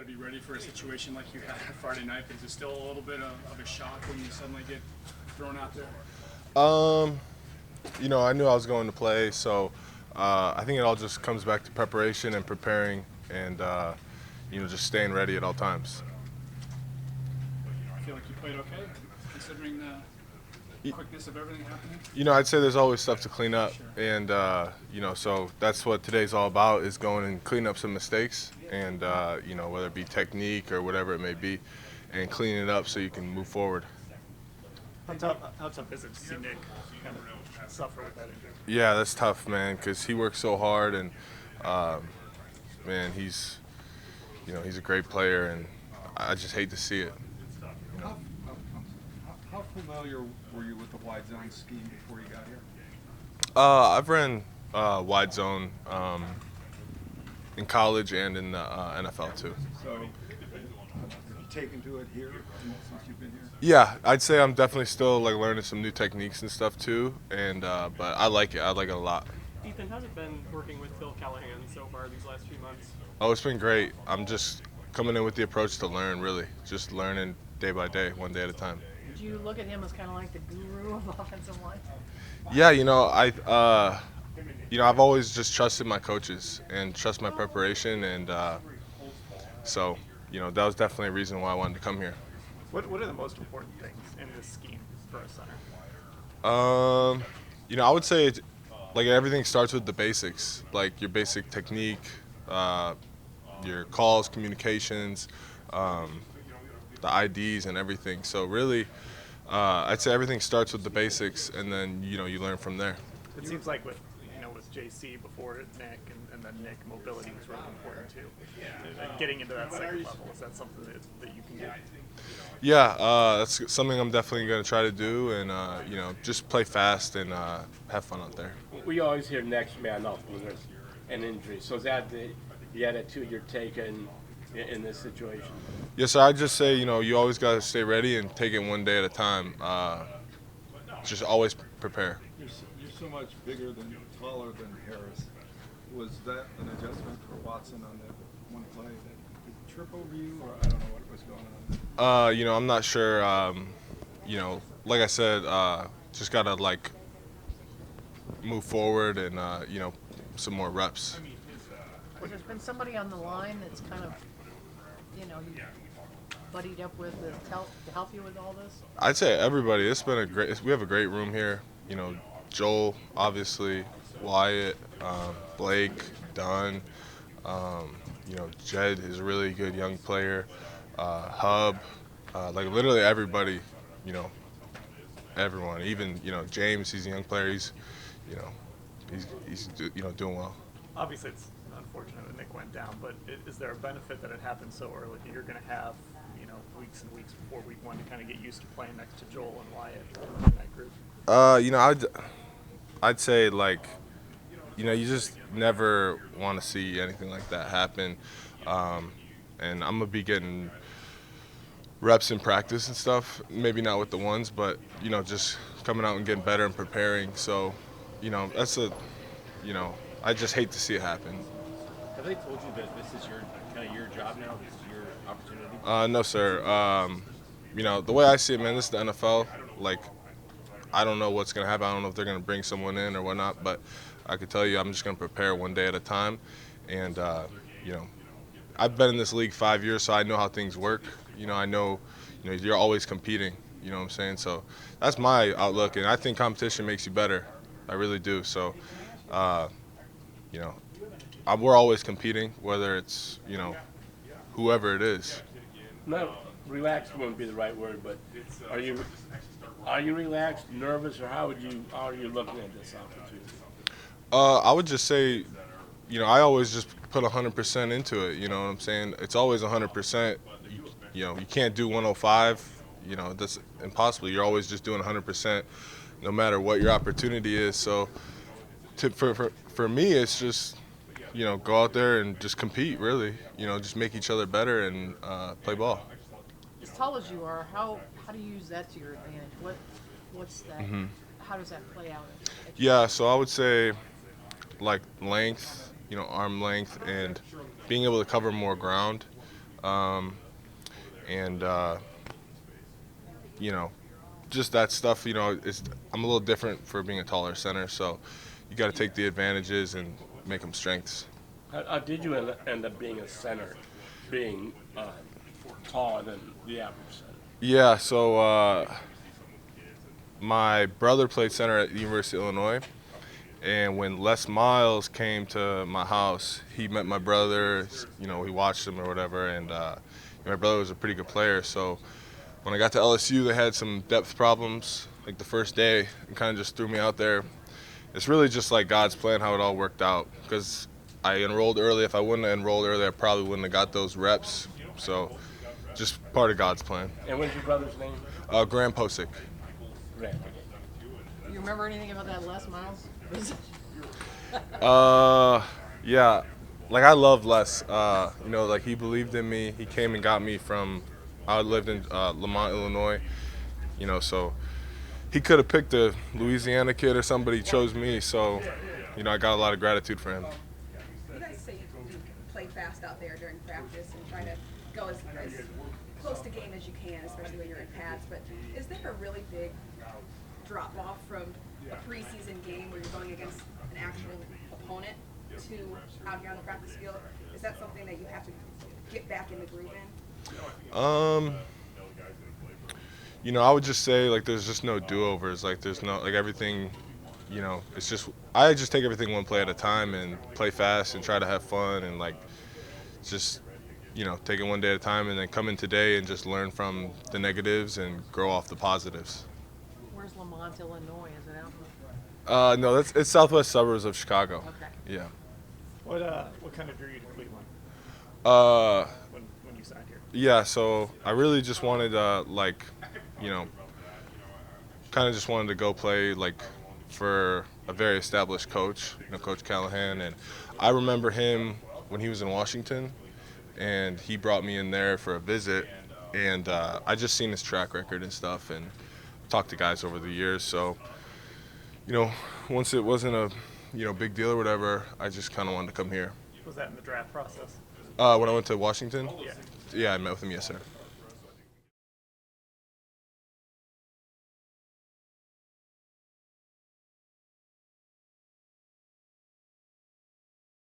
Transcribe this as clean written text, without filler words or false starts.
got to be ready for a situation like you had on Friday night, but is it still a little bit of a shock when you suddenly get thrown out there? I knew I was going to play, so I think it all just comes back to preparation and preparing and, just staying ready at all times. I feel like you played okay, considering the quickness of everything happening. I'd say there's always stuff to clean up, Sure. and, so that's what today's all about is going and clean up some mistakes and, whether it be technique or whatever it may be, and cleaning it up so you can move forward. How tough is it to see Nick kind of suffer with that injury? Yeah, that's tough, man, because he works so hard, and man, he's a great player, and I just hate to see it. How familiar were you with the wide zone scheme before you got here? I've ran wide zone in college and in the NFL too. So, have you taken to it here since you've been here? Yeah, I'd say I'm definitely still learning some new techniques and stuff too, and but I like it. I like it a lot. Ethan, how's it been working with Phil Callahan so far these last few months? Oh, it's been great. I'm just coming in with the approach to learn, really, just learning day by day, one day at a time. Do you look at him as kind of like the guru of offensive line? Yeah, I've always just trusted my coaches and trust my preparation, and so that was definitely a reason why I wanted to come here. What are the most important things in this scheme for a center? I would say everything starts with the basics, like your basic technique, your calls, communications, the IDs, and everything. So really, I'd say everything starts with the basics, and then you learn from there. It seems like with JC before Nick and then Nick, mobility was really important too. Getting into that second level, is that something that you can do? Yeah, that's something I'm definitely going to try to do, and just play fast and have fun out there. We always hear next man up when there's an injury. So is that the attitude you're taking in this situation? Yes, sir. I just say you always got to stay ready and take it one day at a time. Just always prepare. You're so much bigger taller than Harris. Was that an adjustment for Watson on that one play? Did he trip over you, or I don't know what was going on? I'm not sure. Like I said, just gotta move forward and some more reps. Well, there's been somebody on the line that's kind of, you buddied up with to help you with all this? I'd say everybody. It's been we have a great room here. Joel, obviously, Wyatt, Blake, Dunn. Jed is a really good young player. Hub, literally everybody. Everyone. Even James, he's a young player. He's doing well. Obviously, it's unfortunate that Nick went down, but is there a benefit that it happened so early that you're going to have weeks and weeks before week one to kind of get used to playing next to Joel and Wyatt in that group? I'd say you just never want to see anything like that happen, and I'm gonna be getting reps in practice and stuff. Maybe not with the ones, but just coming out and getting better and preparing. So, that's I just hate to see it happen. Have they told you that this is your job now? This is your opportunity? No, sir. The way I see it, man, this is the NFL. I don't know what's going to happen. I don't know if they're going to bring someone in or whatnot, but I can tell you I'm just going to prepare one day at a time. And, I've been in this league 5 years, so I know how things work. I know, you're always competing, you know what I'm saying? So that's my outlook, and I think competition makes you better. I really do. So, we're always competing, whether it's, whoever it is. No, relaxed wouldn't be the right word, but are you relaxed, nervous, or how are you looking at this opportunity? I would just say, I always just put 100% into it. You know what I'm saying? It's always 100%. You can't do 105. That's impossible. You're always just doing 100%, no matter what your opportunity is. So, for me, it's just, go out there and just compete. Really, just make each other better and play ball. As tall as you are, how do you use that to your advantage? What's that? Mm-hmm. How does that play out? Yeah, so I would say length, arm length, and being able to cover more ground. And you know, just that stuff. You know, I'm a little different for being a taller center, so you got to take the advantages and make them strengths. How did you end up being a center, being taller than the average center? Yeah, so my brother played center at the University of Illinois, and when Les Miles came to my house, he met my brother. You know, he watched him or whatever, and my brother was a pretty good player. So when I got to LSU, they had some depth problems. Like the first day, and kind of just threw me out there. It's really just like God's plan how it all worked out. Because I enrolled early. If I wouldn't have enrolled early, I probably wouldn't have got those reps. So just part of God's plan. And what's your brother's name? Graham Pocic. Grant. You remember anything about that Les Miles? Yeah, like I love Les. You know, like he believed in me. He came and got me from. I lived in Lamont, Illinois. You know, so he could have picked a Louisiana kid or somebody. He chose me. So, you know, I got a lot of gratitude for him. You guys say you play fast out there during practice and try to go as close to game as you can, especially when you're in pads. But is there a really big drop off from a preseason game where you're going against an actual opponent to out here on the practice field? Is that something that you have to get back in the groove in? You know, I would just say like there's just no do-overs. Like there's no like everything. You know, it's just I just take everything one play at a time and play fast and try to have fun and like just you know take it one day at a time and then come in today and just learn from the negatives and grow off the positives. Where's Lamont, Illinois? Is it out? No, it's southwest suburbs of Chicago. Okay. Yeah. What kind of drew you to Cleveland when you signed here? Yeah, so I really just wanted kind of just wanted to go play like for a very established coach, you know, Coach Callahan, and I remember him when he was in Washington, and he brought me in there for a visit, and I just seen his track record and stuff, and talked to guys over the years, so you know, once it wasn't a big deal or whatever, I just kind of wanted to come here. Was that in the draft process? When I went to Washington, Yeah. yeah, I met with him, yes, sir.